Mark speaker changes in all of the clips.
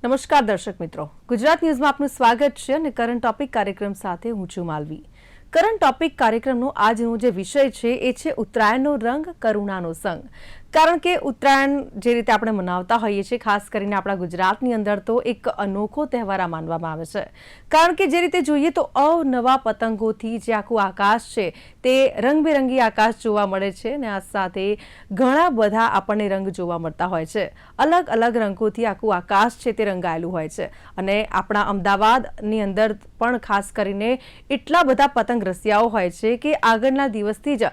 Speaker 1: નમસ્કાર દર્શક મિત્રો, ગુજરાત ન્યૂઝમાં આપનું સ્વાગત છે અને કરંટ ટોપિક કાર્યક્રમ સાથે હું છું માલવી. કરંટ ટોપિક કાર્યક્રમનો આજનો જે વિષય છે એ છે ઉત્તરાયણનો રંગ, કરુણાનો સંગ. કારણ કે ઉત્તરાયણ જે રીતે આપણે મનાવતા હોઈએ છીએ, ખાસ કરીને આપણા ગુજરાતની અંદર તો એક અનોખો તહેવાર માનવામાં આવે છે. કારણ કે જે રીતે જોઈએ તો અવનવા પતંગોથી જે આખું આકાશ છે તે રંગબેરંગી આકાશ જોવા મળે છે અને આ સાથે ઘણા બધા આપણને રંગ જોવા મળતા હોય છે. અલગ અલગ રંગોથી આખું આકાશ છે તે રંગાયેલું હોય છે અને આપણા અમદાવાદની અંદર પણ ખાસ કરીને એટલા બધા પતંગ રસિયાઓ હોય છે કે આગળના દિવસથી જ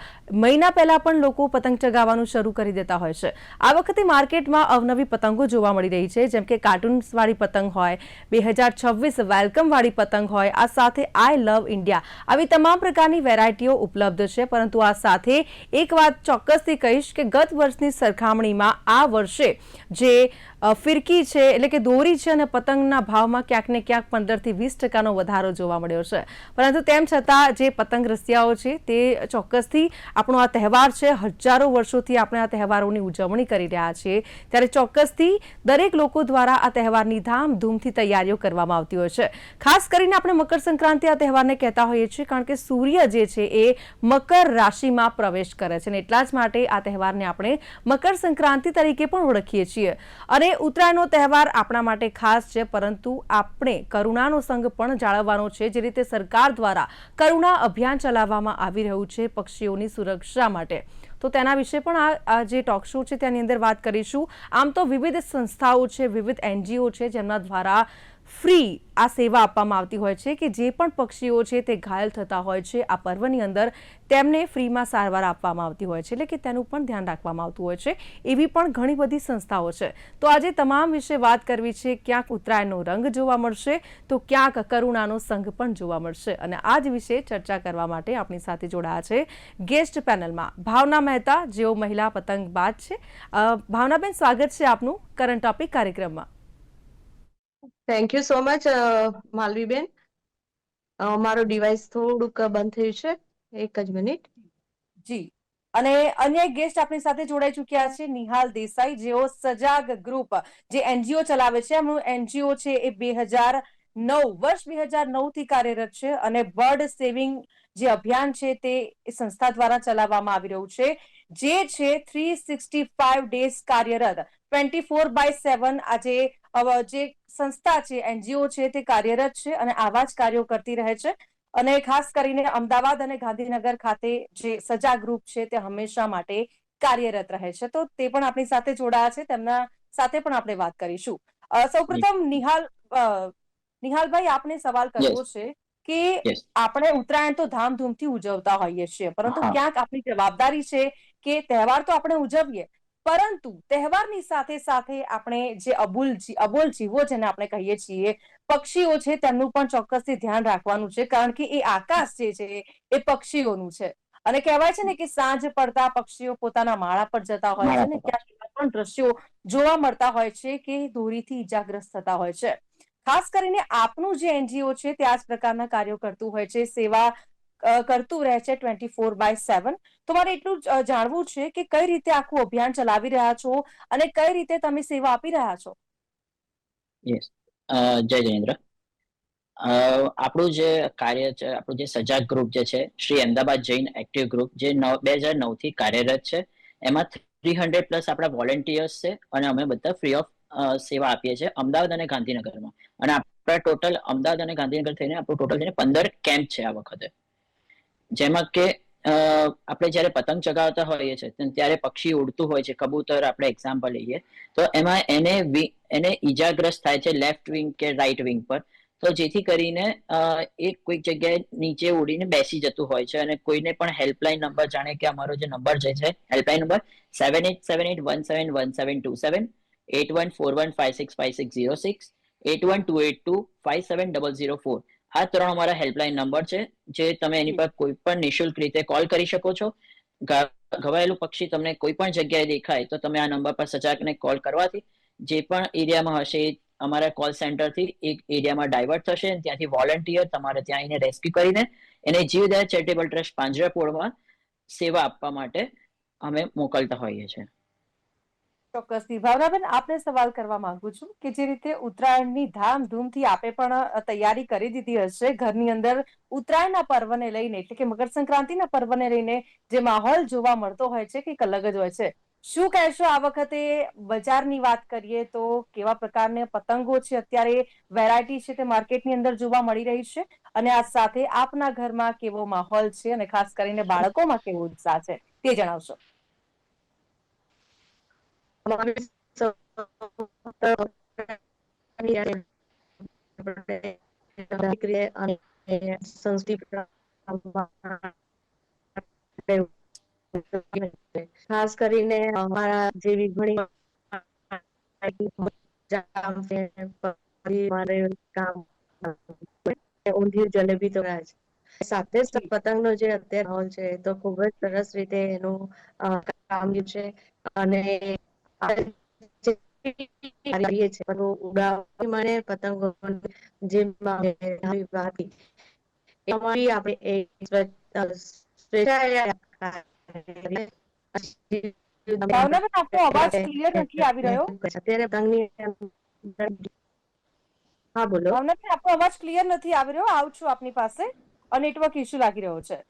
Speaker 1: મહિના પહેલા પણ લોકો પતંગ ચગાવવાનું શરૂ કરી દેતા હોય છે. આ વખતે માર્કેટમાં અવનવી પતંગો જોવા મળી રહી છે, જેમ કે કાર્ટૂન્સ વાળી પતંગ હોય, 2026 વેલકમ વાળી પતંગ હોય, આ સાથે આઈ લવ ઇન્ડિયા, આવી તમામ પ્રકારની વેરાયટીઓ ઉપલબ્ધ છે. પરંતુ આ સાથે એક વાત ચોક્કસથી કહીશ કે ગત વર્ષની સરખામણીમાં આ વર્ષે જે ફિરકી છે એટલે કે દોરી છે અને પતંગના ભાવમાં ક્યાંક ને ક્યાંક 15 થી 20% વધારો જોવા મળ્યો છે. પરંતુ તેમ છતાં જે પતંગ રસિયાઓ છે તે ચોક્કસથી આપણો આ તહેવાર છે, હજારો વર્ષોથી આપણે આ તહેવારોની ઉજવણી કરી રહ્યા છીએ, ત્યારે ચોક્કસથી દરેક લોકો દ્વારા આ તહેવારની ધામધૂમથી તૈયારીઓ કરવામાં આવતી હોય છે. ખાસ કરીને આપણે મકર સંક્રાંતિ આ તહેવારને કહેતા હોઈએ છીએ, કારણ કે સૂર્ય જે છે એ મકર રાશિમાં પ્રવેશ કરે છે અને એટલા જ માટે આ તહેવારને આપણે મકર સંક્રાંતિ તરીકે પણ ઓળખીએ છીએ. અને ઉત્તરાયણનો તહેવાર આપણા માટે ખાસ છે, પરંતુ આપણે કરુણાનો સંગ પણ જાળવવાનો છે. જે રીતે સરકાર દ્વારા કરુણા અભિયાન ચલાવવામાં આવી રહ્યું છે પક્ષીઓની સુરક્ષા માટે, તો તેના વિશે પણ આ જે ટોક શો છે તેની અંદર વાત કરીશું. આમ તો વિવિધ સંસ્થાઓ છે, વિવિધ NGO છે જેમના દ્વારા ફ્રી આ સેવા આપવામાં આવતી હોય છે કે જે પણ પક્ષીઓ છે તે ઘાયલ થતા હોય છે, આ પર્વની અંદર તેમને ફ્રીમાં સારવાર આપવામાં આવતી હોય છે, એટલે કે તેનું પણ ધ્યાન રાખવામાં આવતું હોય છે. એવી પણ ઘણી બધી સંસ્થાઓ છે. તો આજે તમામ વિશે વાત કરવી છે. ક્યાંક ઉત્તરાયણનો રંગ જોવા મળશે તો ક્યાંક કરુણાનો સંગ પણ જોવા મળશે અને આ જ વિશે ચર્ચા કરવા માટે આપણી સાથે જોડાયા છે ગેસ્ટ પેનલમાં ભાવના મહેતા, જેઓ મહિલા પતંગબાજ છે. ભાવનાબેન, સ્વાગત છે આપનું કરંટ ટોપિક કાર્યક્રમમાં.
Speaker 2: થેન્ક યુ સો મચ માલવીબેન. મારું ડિવાઇસ થોડુંક બંધ થયું છે, એક જ મિનિટ.
Speaker 1: જી. અને અન્ય એક ગેસ્ટ આપણી સાથે જોડાઈ ચૂક્યા છે નિહાલ દેસાઈ, જેઓ સજાગ ગ્રુપ જે NGO ચલાવે છે, એમનું NGO છે એ 2009 થી કાર્યરત છે અને બર્ડ સેવિંગ જે અભિયાન છે તે સંસ્થા દ્વારા ચલાવવામાં આવી રહ્યું છે, જે છે 365 ડેઝ કાર્યરત, 24/7 આજે જે સંસ્થા છે, NGO છે તે કાર્યરત છે અને આવા જ કાર્યો કરતી રહે છે. અને ખાસ કરીને અમદાવાદ અને ગાંધીનગર ખાતે જે સજાગ ગ્રુપ છે તે હંમેશા માટે કાર્યરત રહે છે. તો તે પણ આપણી સાથે જોડાયા છે, તેમના સાથે પણ આપણે વાત કરીશું. સૌપ્રથમ નિહાલભાઈ, આપને સવાલ કરવો
Speaker 3: યસ
Speaker 1: છે કે
Speaker 3: યસ
Speaker 1: આપણે ઉત્તરાયણ તો ધામધૂમથી ઉજવતા હોઈએ છીએ, પરંતુ
Speaker 3: હા
Speaker 1: ક્યાંક આપણી જવાબદારી છે કે તહેવાર તો આપણે ઉજવીએ, પરંતુ તહેવારની સાથે સાથે આપણે જે અબોલ જીવો જેને આપણે કહીએ છીએ, પક્ષીઓ છે, તેમનું પણ ચોક્કસથી ધ્યાન રાખવાનું છે. કારણ કે એ આકાશ જે છે એ પક્ષીઓનું છે અને કહેવાય છે ને કે સાંજ પડતા પક્ષીઓ પોતાના માળા પર જતા હોય છે
Speaker 3: મારા
Speaker 1: ને
Speaker 3: પપ્પા
Speaker 1: ક્યાંક એવા પણ દ્રશ્યો જોવા મળતા હોય છે કે દોરીથી ઈજાગ્રસ્ત થતા હોય છે. ખાસ કરીને આપનું જે NGO છે તે આ જ પ્રકારના કાર્યો કરતું હોય છે, સેવા કરતું રહે છે 24/7. તો મારે એટલું જાણવું છે કે કઈ રીતે આખું અભિયાન ચલાવી રહ્યા છો અને કઈ રીતે તમે સેવા આપી રહ્યા છો.
Speaker 3: યસ જય જયેન્દ્ર. આપણું જે કાર્ય છે, આપણું જે સજાગ ગ્રુપ જે છે, શ્રી અમદાવાદ જૈન એક્ટિવ ગ્રુપ, જે 2009 થી કાર્યરત છે, એમાં 300+ આપણા વોલેન્ટિયર્સ છે અને અમે બધા ફ્રી ઓફ સેવા આપીએ છીએ અમદાવાદ અને ગાંધીનગરમાં. અને આપણા ટોટલ અમદાવાદ અને ગાંધીનગર થઈને આપણું ટોટલ થઈને 15 કેમ્પ છે આ વખતે. જેમાં કે આપણે જયારે પતંગ ચગાવતા હોઈએ છીએ ત્યારે પક્ષી ઉડતું હોય છે, કબૂતર આપણે એક્ઝામ્પલ લઈએ તો એમાં એને ઈજાગ્રસ્ત થાય છે લેફ્ટ વિંગ કે રાઈટ વિંગ પર. તો જેથી કરીને એ કોઈક જગ્યાએ નીચે ઉડીને બેસી જતું હોય છે અને કોઈને પણ હેલ્પલાઇન નંબર, જાણે કે અમારો જે નંબર જે છે હેલ્પલાઇન નંબર 7878171727, 8141565606, 8128257004, આ 3 અમારા હેલ્પલાઇન નંબર છે, જે તમે એની પર કોઈ પણ નિઃશુલ્ક રીતે કોલ કરી શકો છો. ઘવાયેલું પક્ષી તમને કોઈ પણ જગ્યાએ દેખાય તો તમે આ નંબર પર સજાગને કોલ કરવાથી જે પણ એરિયામાં હશે અમારા કોલ સેન્ટરથી એક એરિયામાં ડાયવર્ટ થશે, ત્યાંથી વોલન્ટિયર તમારે ત્યાં આવીને રેસ્ક્યુ કરીને એને જીવદયા ચેરિટેબલ ટ્રસ્ટ પાંજરાપોળમાં સેવા આપવા માટે અમે મોકલતા હોઈએ છીએ.
Speaker 1: ચોક્કસથી ભાવનાબેન, આપને સવાલ કરવા માંગુ છું કે જે રીતે ઉત્તરાયણની ધામધૂમથી આપે પણ તૈયારી કરી દીધી હશે ઘરની અંદર, ઉત્તરાયણના પર્વને લઈને એટલે કે મકર સંક્રાંતિના પર્વને લઈને જે માહોલ જોવા મળતો હોય છે કંઈક અલગ જ હોય છે. શું કહેશો આ વખતે બજારની વાત કરીએ તો કેવા પ્રકારની પતંગો છે, અત્યારે વેરાયટી છે તે માર્કેટની અંદર જોવા મળી રહી છે, અને આ સાથે આપના ઘરમાં કેવો માહોલ છે અને ખાસ કરીને બાળકોમાં કેવો ઉત્સાહ છે તે જણાવશો.
Speaker 2: અમારી અને સંસ્કૃતિ ખાસ કરીને અમારા જેવી ઘણી કામ ઊંધિયું જલેબી તો રાજ સાથે જ પતંગનો જે અત્યારે માહોલ છે તો ખૂબ જ સરસ રીતે એનું કામ છે. અને મને પતંગો જે
Speaker 1: ભાવનાબેન, આપનો અવાજ ક્લિયર નથી આવી રહ્યો.
Speaker 2: અત્યારે પતંગની હા બોલો.
Speaker 1: ભાવનાબેન, આપનો અવાજ ક્લિયર નથી આવી રહ્યો. આવું છું આપની પાસે, નેટવર્ક ઇશ્યુ લાગી રહ્યો છે.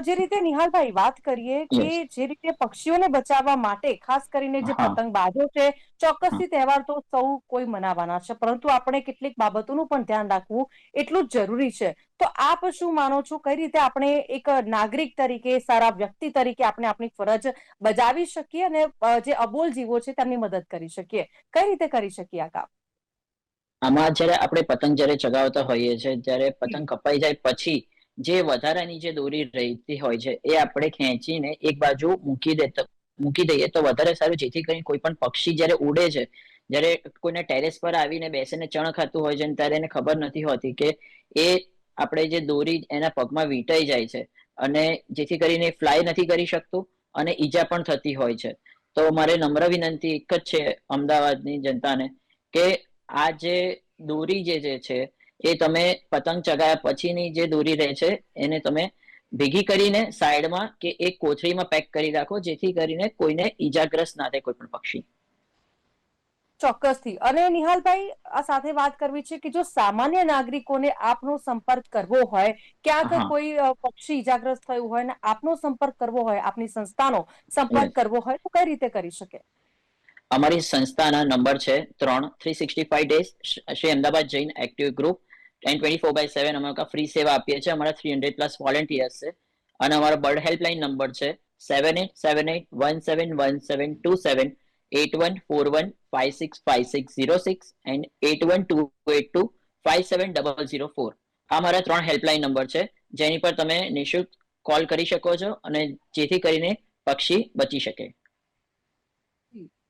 Speaker 1: જે રીતે નિહાલભાઈ વાત કરીએ કે
Speaker 3: યસ.
Speaker 1: જે રીતે પક્ષીઓને બચાવવા માટે ખાસ કરીને જે
Speaker 3: હા.
Speaker 1: પતંગબાજો છે,
Speaker 3: હા.
Speaker 1: ચોક્કસથી તહેવાર તો સૌ કોઈ મનાવવાના છે, પરંતુ આપણે કેટલીક બાબતોનું પણ ધ્યાન રાખવું એટલું જ જરૂરી છે. તો આપ શું માનો છો, કઈ રીતે આપણે એક નાગરિક તરીકે, સારા વ્યક્તિ તરીકે આપણે આપણી ફરજ બજાવી શકીએ અને જે અબોલ જીવો છે તેમની મદદ કરી શકીએ? કઈ રીતે કરી શકીએ આ કામ?
Speaker 3: આમાં જયારે આપણે પતંગ જયારે ચગાવતા હોઈએ છીએ, જ્યારે પતંગ કપાઈ જાય પછી જે વધારાની જે દોરી રહેતી હોય છે એ આપણે ખેંચીને એક બાજુ મૂકી દઈએ તો વધારે સારું, જેથી કરીને કોઈ પણ પક્ષી જયારે ઉડે છે, જયારે કોઈને ટેરેસ પર આવીને બેસીને ચણ ખાતું હોય છે ત્યારે એને ખબર નથી હોતી કે એ આપણે જે દોરી એના પગમાં વીંટાઈ જાય છે, અને જેથી કરીને ફ્લાય નથી કરી શકતું અને ઈજા પણ થતી હોય છે. તો મારે નમ્ર વિનંતી એક જ છે અમદાવાદની જનતાને, કે આ જે દોરી જે છે એ તમે પતંગ ચગાવ્યા પછીની જે દોરી રહે છે એને તમે ભેગી કરીને સાઈડમાં કે એક કોથળીમાં પેક કરી રાખો, જેથી કરીને કોઈને ઈજાગ્રસ્ત ના થાય કોઈ પણ પક્ષી.
Speaker 1: ચોક્કસથી. અને નિહાલભાઈ, આ સાથે વાત કરવી છે કે જો સામાન્ય નાગરિકોને આપનો સંપર્ક કરવો હોય, ક્યાંક
Speaker 3: હા.
Speaker 1: કોઈ પક્ષી ઈજાગ્રસ્ત થયું હોય ને આપનો સંપર્ક કરવો હોય, આપની સંસ્થાનો સંપર્ક
Speaker 3: યસ.
Speaker 1: કરવો હોય, તો કઈ રીતે કરી શકે?
Speaker 3: અમારી સંસ્થાના નંબર છે 365 days Shri Ahmedabad Jain active group, and 24/7 અમે ફ્રી સેવા આપીએ છીએ. અમારા 300+ વોલેન્ટિયર્સ છે. અને અમારો બર્ડ હેલ્પલાઇન નંબર છે 7878171727, 8141565606 એન્ડ 8128257004. આ મારા 3 હેલ્પલાઇન નંબર છે, જેની પર તમે નિઃશુલ્ક કોલ કરી શકો છો, અને જેથી કરીને પક્ષી બચી શકે.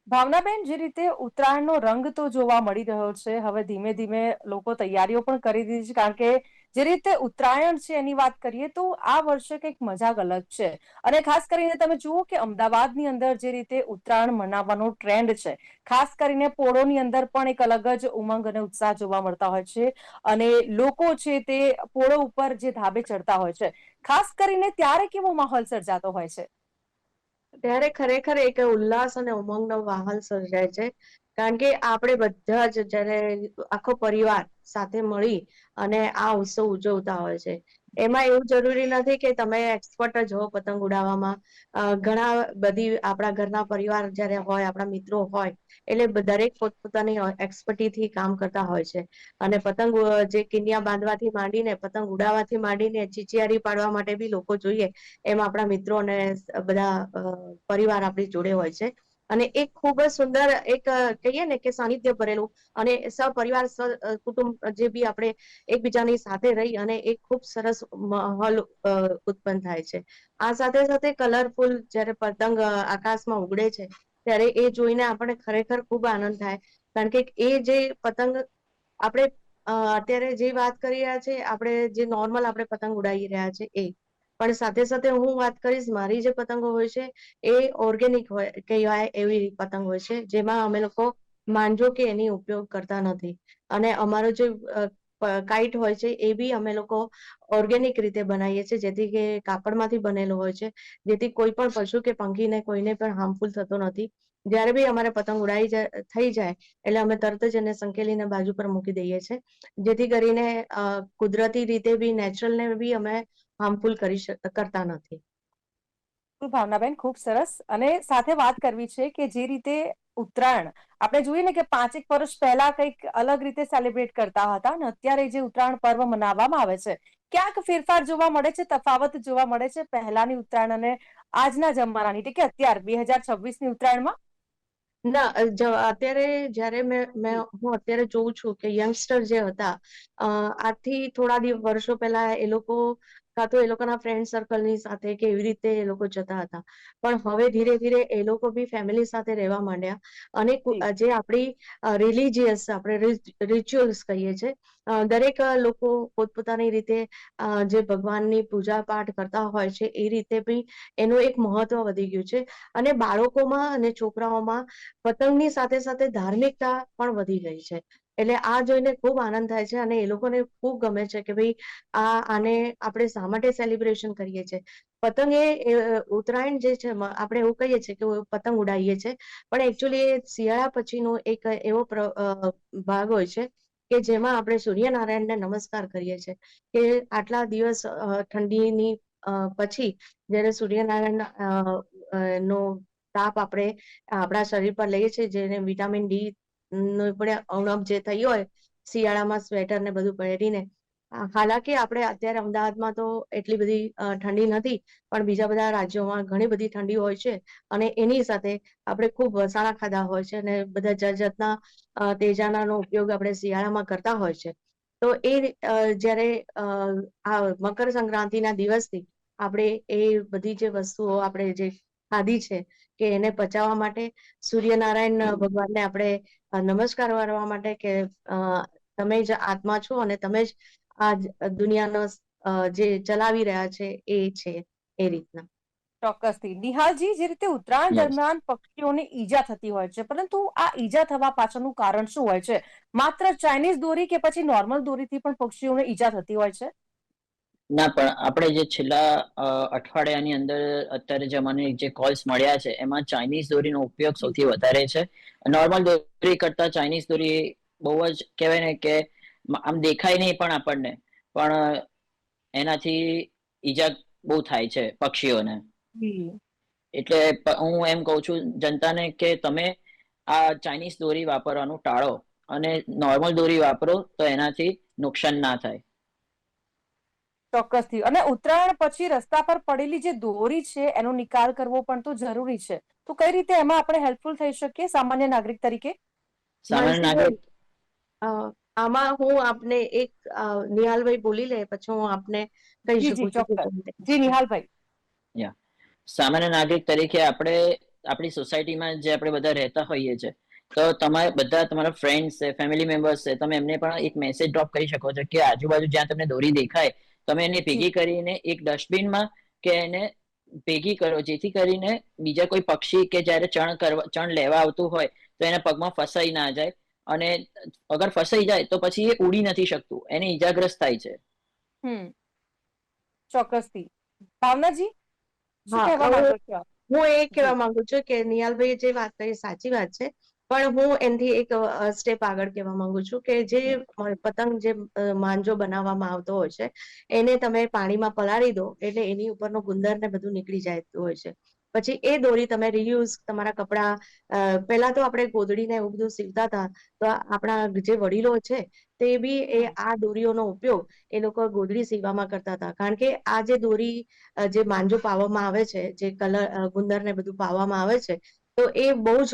Speaker 1: ભાવનાબેન, જે રીતે ઉત્તરાયણનો રંગ તો જોવા મળી રહ્યો છે, હવે ધીમે ધીમે લોકો તૈયારીઓ પણ કરી દીધી છે, કારણ કે જે રીતે ઉત્તરાયણ છે એની વાત કરીએ તો આ વર્ષે કંઈક મજા અલગ છે. અને ખાસ કરીને તમે જુઓ કે અમદાવાદની અંદર જે રીતે ઉત્તરાયણ મનાવવાનો ટ્રેન્ડ છે, ખાસ કરીને પોળોની અંદર પણ એક અલગ જ ઉમંગ અને ઉત્સાહ જોવા મળતા હોય છે. અને લોકો છે તે પોળો ઉપર જે ધાબે ચડતા હોય છે, ખાસ કરીને ત્યારે કેવો માહોલ સર્જાતો હોય છે?
Speaker 2: ત્યારે ખરેખર એક ઉલ્લાસ અને ઉમંગનો માહોલ સર્જાય છે. કારણ કે આપણે બધા જ જયારે આખો પરિવાર સાથે મળી અને આ ઉત્સવ ઉજવતા હોય છે. એમાં એવું જરૂરી નથી કે તમે એક્સપર્ટ જ હો પતંગ ઉડાવવામાં. ઘણા બધી આપણા ઘરના પરિવાર જયારે હોય, આપણા મિત્રો હોય, એટલે દરેક પોતપોતાની એક્સપર્ટીથી કામ કરતા હોય છે. અને પતંગ જે કિનિયા બાંધવાથી માંડીને પતંગ ઉડાવવાથી માંડીને ચીચિયારી પાડવા માટે બી લોકો જોઈએ, એમ આપણા મિત્રો અને બધા પરિવાર આપણી જોડે હોય છે. અને એક ખૂબ જ સુંદર એક કહીએ ને કે સાનિધ્ય ભરેલું અને સપરિવાર કુટુંબ જે બી આપણે એકબીજાની સાથે રહી અને એક ખૂબ સરસ માહોલ ઉત્પન્ન થાય છે. આ સાથે સાથે કલરફુલ જયારે પતંગ આકાશમાં ઉગડે છે, ત્યારે એ જોઈને આપણે ખરેખર ખૂબ આનંદ થાય. કારણ કે એ જે પતંગ આપણે અત્યારે જે વાત કરી રહ્યા છે, આપણે જે નોર્મલ આપણે પતંગ ઉડાવી રહ્યા છે એ, પણ સાથે સાથે હું વાત કરીશ મારી જે પતંગો હોય છે એ ઓર્ગેનિક હોય કહેવાય એવી પતંગ હોય છે, જેમાં અમે લોકો માંજો કે એની ઉપયોગ કરતા નથી. અને અમારો જે કાઈટ હોય છે એ બી અમે લોકો ઓર્ગેનિક રીતે બનાવીએ છીએ, જેથી કે કાપડમાંથી બનેલો હોય છે, જેથી કોઈ પણ પશુ કે પંખીને કોઈને પણ હાર્મફુલ થતો નથી. જ્યારે બી અમારે પતંગ થઈ જાય એટલે અમે તરત જ એને સંકેલીને બાજુ પર મૂકી દઈએ છીએ, જેથી કરીને કુદરતી રીતે બી નેચરલને બી અમે હાર્મફુલ કરતા નથી.
Speaker 1: ભાવનાબેન, ખૂબ સરસ. અને સાથે વાત કરવી છે કે જે રીતે ઉત્તરાયણ આપણે જોઈએ ને કે 5 વર્ષ પહેલા કંઈક અલગ રીતે સેલિબ્રેટ કરતા હતા અને અત્યારે જે ઉત્તરાયણ પર્વ મનાવવામાં આવે છે, ક્યાંક ફેરફાર જોવા મળે છે, તફાવત જોવા મળે છે પહેલાની ઉત્તરાયણ અને આજના જમાનાની, એટલે કે અત્યારે 2026ની ઉત્તરાયણમાં?
Speaker 2: ના, અત્યારે જ્યારે હું અત્યારે જોઉં છું કે યંગસ્ટર જે હતા, આજથી થોડા વર્ષો પહેલા એ લોકો કાં તો એ લોકોના ફ્રેન્ડ સર્કલની સાથે કે એવી રીતે એ લોકો જતા હતા, પણ હવે ધીરે ધીરે એ લોકો બી ફેમિલી સાથે રહેવા માંડ્યા. અને
Speaker 1: જી.
Speaker 2: જે આપણી રિલિજિયસ આપણે રિચ્યુઅલ્સ કહીએ છીએ, દરેક લોકો પોતપોતાની રીતે જે ભગવાનની પૂજા પાઠ કરતા હોય છે એ રીતે બી એનું એક મહત્વ વધી ગયું છે. અને બાળકોમાં અને છોકરાઓમાં પતંગની સાથે સાથે ધાર્મિકતા પણ વધી ગઈ છે. એટલે આ જોઈને ખૂબ આનંદ થાય છે અને એ લોકોને ખૂબ ગમે છે કે ભાઈ આને આપણે શા માટે સેલિબ્રેશન કરીએ છીએ. પતંગ એ ઉત્તરાયણ જે છે, આપણે એવું કહીએ છીએ કે પતંગ ઉડાવીએ છીએ, પણ એકચ્યુઅલી એ શિયાળા પછીનો એક એવો ભાગ હોય છે કે જેમાં આપણે સૂર્યનારાયણને નમસ્કાર કરીએ છીએ કે આટલા દિવસ ઠંડીની પછી જ્યારે સૂર્યનારાયણ નો તાપ આપણે આપણા શરીર પર લઈએ છીએ, જેને વિટામિન ડી નું પણ ઉણપ જે થઈ હોય શિયાળામાં સ્વેટર ને બધું પહેરીને. હાલાકી આપણે અત્યારે અમદાવાદમાં તો એટલી બધી ઠંડી નથી, પણ બીજા બધા રાજ્યોમાં ઘણી બધી ઠંડી હોય છે અને એની સાથે આપણે ખૂબ વસાણા ખાધા હોય છે અને બધા જાત જાતના તેજાનાનો ઉપયોગ આપણે શિયાળામાં કરતા હોય છે. તો એ જ્યારે આ મકર સંક્રાંતિના દિવસથી આપણે એ બધી જે વસ્તુઓ આપણે જે ખાધી છે કે એને પચાવવા માટે સૂર્યનારાયણ ભગવાનને આપણે નમસ્કાર કરવા માટે કે તમે જ આત્મા છો અને તમે જ આ દુનિયાનો જે ચલાવી રહ્યા છે એ છે, એ રીતના.
Speaker 1: ચોક્કસથી. નિહાલજી, જે રીતે ઉત્તરાયણ
Speaker 3: યસ.
Speaker 1: દરમિયાન પક્ષીઓને ઈજા થતી હોય છે, પરંતુ આ ઈજા થવા પાછળનું કારણ શું હોય છે? માત્ર ચાઇનીઝ દોરી કે પછી નોર્મલ દોરીથી પણ પક્ષીઓને ઈજા થતી હોય છે?
Speaker 3: ના, પણ આપણે જે છેલ્લા અઠવાડિયાની અંદર અત્યારે જે મને જે કોલ્સ મળ્યા છે એમાં ચાઇનીઝ દોરીનો ઉપયોગ
Speaker 1: જી.
Speaker 3: સૌથી વધારે છે. નોર્મલ દોરી કરતા ચાઇનીઝ દોરી બહુ જ કહેવાય ને કે આમ દેખાય નહીં પણ આપણને, પણ એનાથી ઈજા બહુ થાય છે પક્ષીઓને.
Speaker 1: જી.
Speaker 3: એટલે હું એમ કહું છું જનતાને કે તમે આ ચાઇનીઝ દોરી વાપરવાનું ટાળો અને નોર્મલ દોરી વાપરો તો એનાથી નુકસાન ના થાય.
Speaker 1: ચોક્કસથી. અને ઉત્તરાયણ પછી રસ્તા પર પડેલી જે દોરી છે એનો નિકાલ કરવો પણ તો જરૂરી છે. તો કઈ રીતે એમાં આપણે હેલ્પફુલ થઈ શકીએ સામાન્ય નાગરિક તરીકે?
Speaker 3: સામાન્ય
Speaker 2: માનસીબેન,
Speaker 3: નાગરિક.
Speaker 2: આમાં હું આપને એક નિહાલભાઈ બોલી લે પછી હું આપને કહી
Speaker 1: જી, જી,
Speaker 2: શકું છું કે
Speaker 1: ચોક્કસ.
Speaker 2: કેવી રીતે
Speaker 1: જી,
Speaker 2: કરશું.
Speaker 1: નિહાલભાઈ.
Speaker 3: યા સામાન્ય નાગરિક તરીકે આપણે આપણી સોસાયટીમાં જે આપણે બધા રહેતા હોઈએ છીએ, તો તમારે બધા તમારા ફ્રેન્ડ્સ છે, ફેમિલી મેમ્બર્સ છે, તમે એમને પણ એક મેસેજ ડ્રોપ કરી શકો છો કે આજુબાજુ જ્યાં તમને દોરી દેખાય તમે એને
Speaker 1: જી.
Speaker 3: ભેગી કરીને એક ડસ્ટબિનમાં કે એને ભેગી કરો, જેથી કરીને બીજા કોઈ પક્ષી કે જયારે ચણ લેવા આવતું હોય તો એના પગમાં ફસાઈ ના જાય. અને અગર ફસાઈ જાય તો પછી એ ઉડી નથી શકતું, એને ઈજાગ્રસ્ત થાય છે.
Speaker 1: હમ. ચોક્કસથી. ભાવનાજી, શું
Speaker 2: હા,
Speaker 1: કહેવા માંગો છો આપ?
Speaker 2: હું એ
Speaker 1: જી.
Speaker 2: કહેવા માંગુ છું કે નિહાલભાઈએ જે વાત કરી સાચી વાત છે, પણ હું એનાથી એક સ્ટેપ આગળ કહેવા માંગુ છું કે જે પતંગ જે માંજો બનાવવામાં આવતો હોય છે એને તમે પાણીમાં પલાળી દો એટલે એની ઉપરનો ગુંદર ને બધું નીકળી જતું હોય છે. પછી એ દોરી તમે રિયુઝ તમારા કપડા, પહેલા તો આપણે ગોદડીને એવું બધું સીવતા હતા, તો આપણા જે વડીલો છે તે બી એ
Speaker 1: હમ.
Speaker 2: આ દોરીઓનો ઉપયોગ એ લોકો ગોદડી સીવવામાં કરતા હતા. કારણ કે આ જે દોરી જે માંજો પાવામાં આવે છે, જે કલર ગુંદર ને બધું પાવામાં આવે છે, તો એ બહુ જ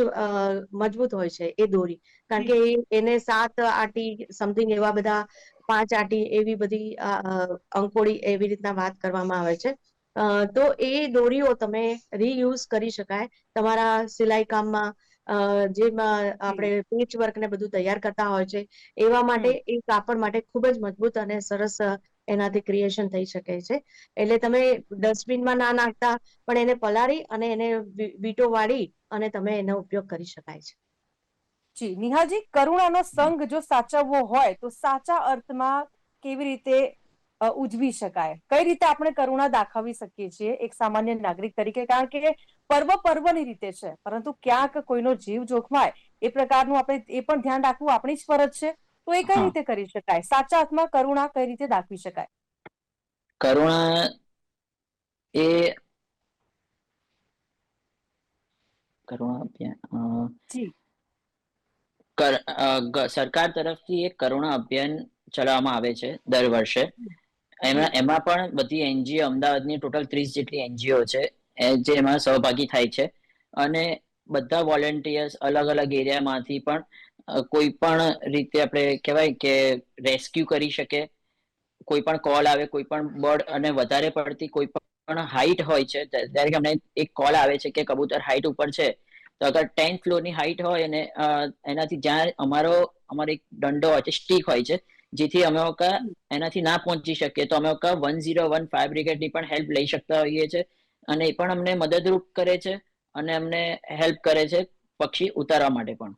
Speaker 2: મજબૂત હોય છે એ દોરી. કારણ
Speaker 1: જી.
Speaker 2: કે એને 7 આટી સમથિંગ એવા બધા 5 આટી એવી બધી અંકોડી એવી રીતના વાત કરવામાં આવે છે. તો એ દોરીઓ તમે રીયુઝ કરી શકાય તમારા સિલાઈ કામમાં, જેમાં
Speaker 1: જી.
Speaker 2: આપણે પેચ વર્ક ને બધું તૈયાર કરતા હોય છે એવા માટે,
Speaker 1: હમ.
Speaker 2: એ કાપડ માટે ખૂબ જ મજબૂત અને સરસ એનાથી ક્રિએશન થઈ શકે છે. એટલે તમે ડસ્ટબિનમાં ના નાખતા પણ એને પલાળી અને એને વીંટો વાળી અને તમે એનો ઉપયોગ કરી શકાય છે.
Speaker 1: જી નિહાજી, કરુણાનો સંગ જો સાચવવો હોય તો સાચા અર્થમાં કેવી રીતે ઉજવી શકાય? કઈ રીતે આપણે કરુણા દાખવી શકીએ છીએ એક સામાન્ય નાગરિક તરીકે? કારણ કે પર્વની રીતે છે, પરંતુ ક્યાંક કોઈનો જીવ જોખમાય એ પ્રકારનું આપણે એ પણ ધ્યાન રાખવું આપણી જ ફરજ છે. તો એ કઈ
Speaker 3: હા,
Speaker 1: રીતે કરી શકાય? સાચા અર્થમાં કરુણા કઈ રીતે દાખવી શકાય?
Speaker 3: કરુણા એ કરુણા અભિયાન
Speaker 1: જી
Speaker 3: સરકાર તરફથી એક કરુણા અભિયાન ચલાવવામાં આવે છે દર વર્ષે.
Speaker 1: જી
Speaker 3: એમાં પણ બધી એનજીઓ, અમદાવાદની ટોટલ 30 જેટલી એનજીઓ છે જે એમાં સહભાગી થાય છે. અને બધા વોલેન્ટિયર્સ અલગ અલગ એરિયામાંથી પણ કોઈ પણ રીતે આપણે કહેવાય કે રેસ્ક્યુ કરી શકે. કોઈ પણ કોલ આવે, કોઈ પણ બર્ડ, અને વધારે પડતી કોઈ પણ હાઈટ હોય છે, ત્યારે કે અમને એક કોલ આવે છે કે કબૂતર હાઈટ ઉપર છે, તો અગર 10th ફ્લોરની હાઈટ હોય અને એનાથી જ્યાં અમારો એક દંડો હોય છે, સ્ટીક હોય છે, જેથી અમે એનાથી ના પહોંચી શકીએ તો અમે 1015 બ્રિગેડની પણ હેલ્પ લઈ શકતા હોઈએ છીએ. અને એ પણ અમને મદદરૂપ કરે છે અને અમને હેલ્પ કરે છે પક્ષી ઉતારવા માટે પણ.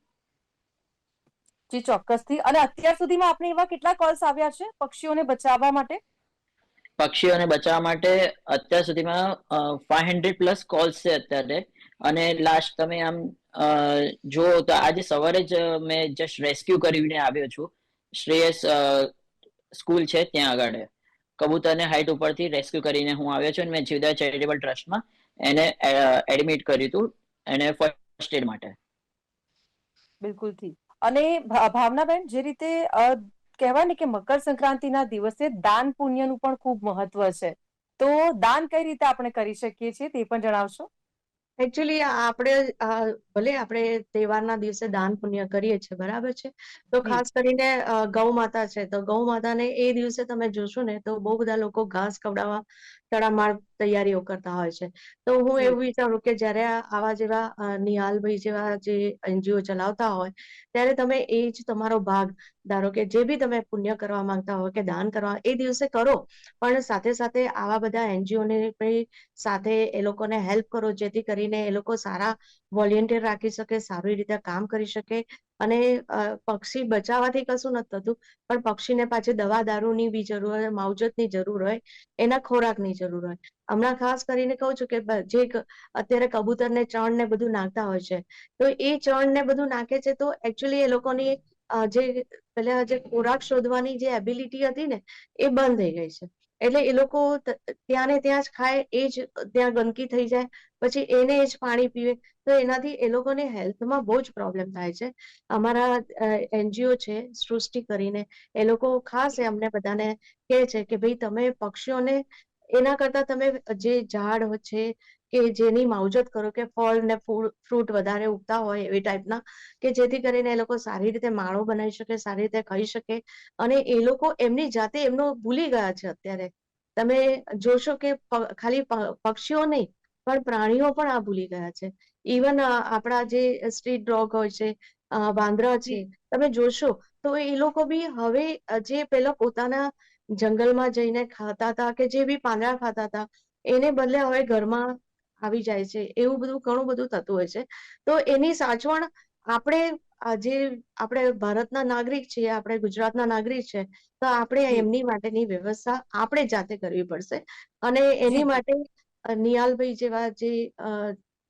Speaker 1: જી ચોક્કસથી. અને અત્યાર સુધીમાં આપણે એવા કેટલા કોલ્સ આવ્યા છે પક્ષીઓને બચાવવા માટે?
Speaker 3: પક્ષીઓને બચાવવા માટે અત્યાર સુધીમાં 500+ કોલ્સ છે અત્યારે. અને લાસ્ટ તમે આમ જુઓ તો આજે સવારે જ મેં જસ્ટ રેસ્ક્યુ કરીને આવ્યો છું. શ્રેયસ સ્કૂલ છે ત્યાં આગળ કબૂતરને હાઈટ ઉપરથી રેસ્ક્યુ કરીને હું આવ્યો છું. અને મેં જીવદયા ચેરિટેબલ ટ્રસ્ટમાં એને એડમિટ કર્યું હતું, એને ફર્સ્ટ એડ માટે.
Speaker 1: બિલકુલથી. અને ભાવનાબેન, જે રીતે કહેવાય ને કે મકર સંક્રાંતિના દિવસે દાન પુણ્યનું પણ ખૂબ મહત્વ છે, તો દાન કઈ રીતે આપણે કરી શકીએ છીએ તે પણ જણાવશો?
Speaker 2: એકચ્યુઅલી આપણે ભલે આપણે તહેવારના દિવસે દાન પુણ્ય કરીએ છીએ, બરાબર છે, તો
Speaker 1: જી
Speaker 2: ખાસ કરીને ગૌ માતા છે, તો ગૌ માતાને એ દિવસે તમે જોશો ને તો બહુ બધા લોકો ઘાસ ખવડાવવા તડામાર તૈયારીઓ કરતા હોય છે. તો હું
Speaker 1: જી
Speaker 2: એવું વિચારું કે જયારે આવા જેવા નિહાલભાઈ જેવા જે એનજીઓ ચલાવતા હોય, ત્યારે તમે એ જ તમારો ભાગ, ધારો કે જે બી તમે પુણ્ય કરવા માંગતા હોય કે દાન કરવા, એ દિવસે કરો, પણ સાથે સાથે આવા બધા એનજીઓને સાથે એ લોકોને હેલ્પ કરો, જેથી કરીને એ લોકો સારા વોલેન્ટિયર રાખી શકે, સારી રીતે કામ કરી શકે. અને પક્ષી બચાવવાથી કશું નથી થતું, પણ પક્ષીને પાછી દવા દારૂની બી જરૂર હોય, માવજતની જરૂર હોય, એના ખોરાકની જરૂર હોય. હમણાં ખાસ કરીને કહું છું કે જે અત્યારે કબૂતરને ચણ ને બધું નાખતા હોય છે, તો એ ચણ ને બધું નાખે છે, તો એકચ્યુઅલી એ લોકોની જે પેલા જે ખોરાક શોધવાની જે એબિલિટી હતી ને, એ બંધ થઈ ગઈ છે. એટલે એ લોકો ત્યાં ને ત્યાં જ ખાય, એ જ ત્યાં ગંદકી થઈ જાય, પછી એને જ પાણી પીવે, તો એનાથી એ લોકોને હેલ્થમાં બહુ જ પ્રોબ્લેમ થાય છે. અમારા એનજીઓ છે સૃષ્ટિ કરીને, એ લોકો ખાસ અમને બધાને કહે છે કે ભાઈ તમે પક્ષીઓને એના કરતા તમે જે ઝાડ છે કે જેની માવજત કરો, કે ફળ ને ફ્રૂટ વધારે ઉગતા હોય એવી ટાઈપના, કે જેથી કરીને એ લોકો સારી રીતે માળો બનાવી શકે, સારી રીતે ખાઈ શકે. અને એ લોકો એમની જાતે એમનો ભૂલી ગયા છે અત્યારે. તમે જોશો કે ખાલી પક્ષીઓ નહીં, પણ પ્રાણીઓ પણ આ ભૂલી ગયા છે. ઇવન આપણા જે સ્ટ્રીટ ડોગ હોય છે, વાંદરા છે,
Speaker 1: જી
Speaker 2: તમે જોશો તો એ લોકો બી હવે જે પેલા પોતાના જંગલમાં જઈને ખાતા હતા, કે જે બી પાંદડા ખાતા હતા, એને બદલે હવે ઘરમાં આવી જાય છે. એવું બધું ઘણું બધું થતું હોય છે. તો એની સાચવણ આપણે જે આપણે ભારતના નાગરિક છીએ, આપણે ગુજરાતના નાગરિક છે, તો આપણે
Speaker 1: જી
Speaker 2: એમની માટેની વ્યવસ્થા આપણે જાતે કરવી પડશે. અને એની
Speaker 1: જી જી
Speaker 2: માટે નિહાલભાઈ જેવા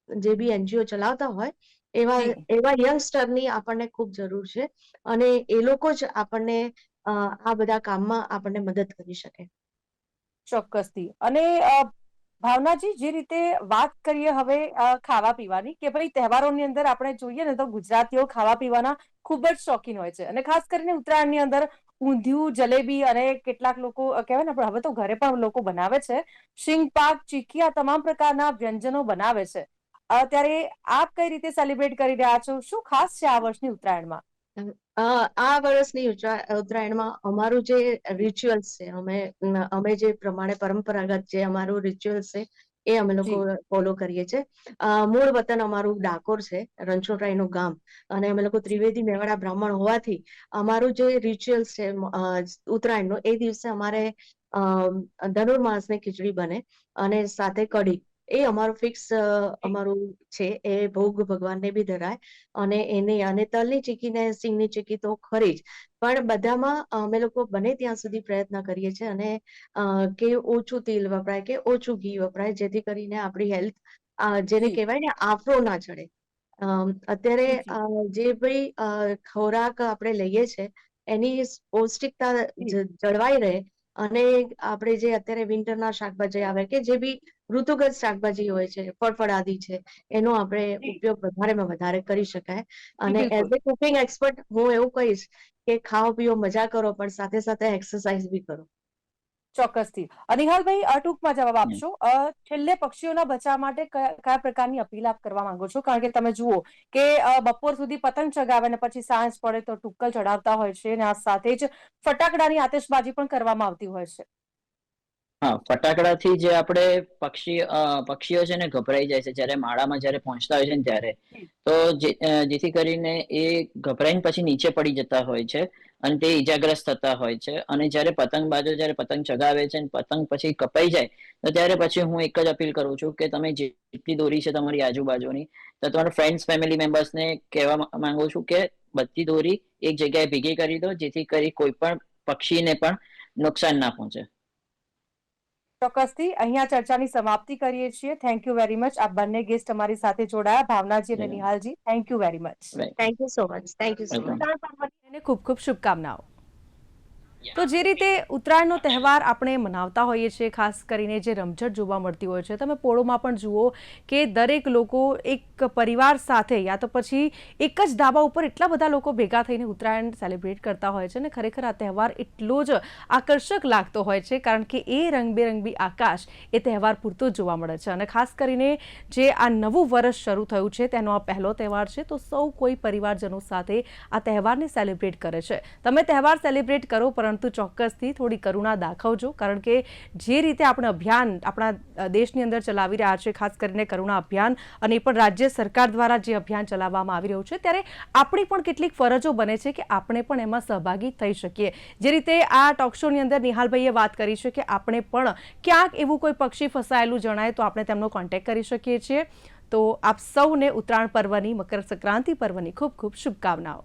Speaker 2: જે બી એનજીઓ ચલાવતા હોય, એવા
Speaker 1: જી
Speaker 2: એવા યંગસ્ટરની આપણને ખૂબ જરૂર છે. અને એ લોકો જ આપણને આ બધા કામમાં આપણને મદદ કરી શકે.
Speaker 1: ચોક્કસથી. અને ભાવનાજી, જે રીતે વાત કરીએ હવે ખાવા પીવાની, કે ભાઈ તહેવારોની અંદર આપણે જોઈએ ને તો ગુજરાતીઓ ખાવા પીવાના ખૂબ જ શોખીન હોય છે, અને ખાસ કરીને ઉત્તરાયણની અંદર ઊંધિયું, જલેબી, અને કેટલાક લોકો કહેવાય ને પણ હવે તો ઘરે પણ લોકો બનાવે છે, શીંગ પાક, ચીકી, આ તમામ પ્રકારના વ્યંજનો બનાવે છે. ત્યારે આપ કઈ રીતે સેલિબ્રેટ કરી રહ્યા છો? શું ખાસ છે આ વર્ષની ઉત્તરાયણમાં?
Speaker 2: આ વર્ષની ઉત્તરાયણમાં અમારું જે રિચ્યુઅલ્સ છે, અમે જે પ્રમાણે પરંપરાગત જે અમારું રિચ્યુઅલ્સ છે, એ અમે લોકો
Speaker 1: જી
Speaker 2: ફોલો કરીએ છીએ. મૂળ વતન અમારું ડાકોર છે, રણછોડરાયનું ગામ. અને અમે લોકો ત્રિવેદી મેવાડા બ્રાહ્મણ હોવાથી અમારું જે રિચ્યુઅલ્સ છે ઉત્તરાયણનો, એ દિવસે અમારે ધનુર્માસની ખીચડી બને અને સાથે કઢી. એ અમારું ફિક્સ અમારું છે. એ ભોગ ભગવાનને બી ધરાય અને તલની ચીકી ને સિંગની ચીકી તો ખરી જ, પણ બધામાં અમે લોકો બને ત્યાં સુધી પ્રયત્ન કરીએ છીએ અને કે ઓછું તેલ વપરાય કે ઓછું ઘી વપરાય, જેથી કરીને આપણી હેલ્થ જેને
Speaker 1: જી
Speaker 2: કહેવાય ને આફરો ના ચડે. અત્યારે
Speaker 1: જી જી
Speaker 2: જે ભાઈ ખોરાક આપણે લઈએ છીએ એની પૌષ્ટિકતા
Speaker 1: જી
Speaker 2: જળવાઈ રહે, અને આપણે જે અત્યારે વિન્ટરના શાકભાજી આવે કે જે બી ઋતુગત શાકભાજી હોય છે, ફળફળાદી છે, એનો આપણે
Speaker 1: જી
Speaker 2: ઉપયોગ વધારેમાં વધારે કરી શકાય.
Speaker 1: જી
Speaker 2: અને
Speaker 1: બિલકુલ.
Speaker 2: એઝ એ કુકિંગ એક્સપર્ટ હું એવું કહીશ કે ખાઓ પીઓ મજા કરો, પણ સાથે સાથે એક્સરસાઇઝ બી કરો.
Speaker 1: ચોક્કસથી. નિહાલભાઈ, ટૂંકમાં જવાબ આપશો. છેલ્લે પક્ષીઓના બચાવ માટે કયા પ્રકારની અપીલ આપ કરવા માંગો છો? કારણ કે તમે જુઓ કે બપોર સુધી પતંગ ચગાવે ને પછી સાંજ પડે તો ટુક્કલ ચડાવતા હોય છે, અને આ સાથે જ ફટાકડાની આતશબાજી પણ કરવામાં આવતી હોય છે.
Speaker 3: હા, ફટાકડાથી જે આપણે પક્ષીઓ છે ને ગભરાઈ જાય છે જ્યારે માળામાં જ્યારે પહોંચતા હોય છે ને ત્યારે.
Speaker 1: જી
Speaker 3: તો જેથી કરીને એ ગભરાઈને પછી નીચે પડી જતા હોય છે અને તે ઈજાગ્રસ્ત થતા હોય છે. અને જ્યારે પતંગબાજો જ્યારે પતંગ ચગાવે છે અને પતંગ પછી કપાઈ જાય તો ત્યારે પછી હું એક જ અપીલ કરું છું કે તમે જેટલી દોરી છે તમારી આજુબાજુની, તો તમારા ફ્રેન્ડ્સ ફેમિલી મેમ્બર્સને કહેવા માંગુ છું કે બધી દોરી એક જગ્યાએ ભેગી કરી દો, જેથી કરી કોઈ પણ પક્ષીને પણ નુકસાન ના પહોંચે.
Speaker 1: ચોક્કસથી. અહીંયા ચર્ચાની સમાપ્તિ કરીએ છીએ. Thank you very much. આપ બંને ગેસ્ટ અમારી સાથે જોડાયા, ભાવનાજી અને નિહાલજી. Thank you very much.
Speaker 2: Thank you so much. Thank you so much.
Speaker 3: Welcome.
Speaker 1: ખૂબ ખૂબ શુભકામનાઓ. તો જે રીતે ઉત્તરાયણનો તહેવાર આપણે મનાવતા હોઈએ છીએ, ખાસ કરીને જે રમઝટ જોવા મળતી હોય છે, તમે પોળોમાં પણ જુઓ કે દરેક લોકો એક પરિવાર સાથે યા તો પછી એક જ ધાબા ઉપર એટલા બધા લોકો ભેગા થઈને ઉત્તરાયણ સેલિબ્રેટ કરતા હોય છે, અને ખરેખર આ તહેવાર એટલો જ આકર્ષક લાગતો હોય છે, કારણ કે એ રંગબેરંગી આકાશ એ તહેવાર પૂરતો જ જોવા મળે છે. અને ખાસ કરીને જે આ નવું વર્ષ શરૂ થયું છે તેનો આ પહેલો તહેવાર છે, તો સૌ કોઈ પરિવારજનો સાથે આ તહેવારને સેલિબ્રેટ કરે છે. તમે તહેવાર સેલિબ્રેટ કરો, પરંતુ ચોક્કસથી થોડી કરુણા દાખવજો, કારણ કે જે રીતે આપણે અભિયાન આપણા દેશની અંદર ચલાવી રહ્યા છે, ખાસ કરીને કરુણા અભિયાન, અને એ પણ રાજ્ય સરકાર દ્વારા જે અભિયાન ચલાવવામાં આવી રહ્યું છે, ત્યારે આપણી પણ કેટલીક ફરજો બને છે કે આપણે પણ એમાં સહભાગી થઈ શકીએ. જે રીતે આ ટોક શોની અંદર નિહાલભાઈએ વાત કરી છે કે આપણે પણ ક્યાંક એવું કોઈ પક્ષી ફસાયેલું જણાય તો આપણે તેમનો કોન્ટેક્ટ કરી શકીએ છીએ. તો આપ સૌને ઉત્તરાયણ પર્વની, મકર સંક્રાંતિ પર્વની ખૂબ ખૂબ શુભકામનાઓ.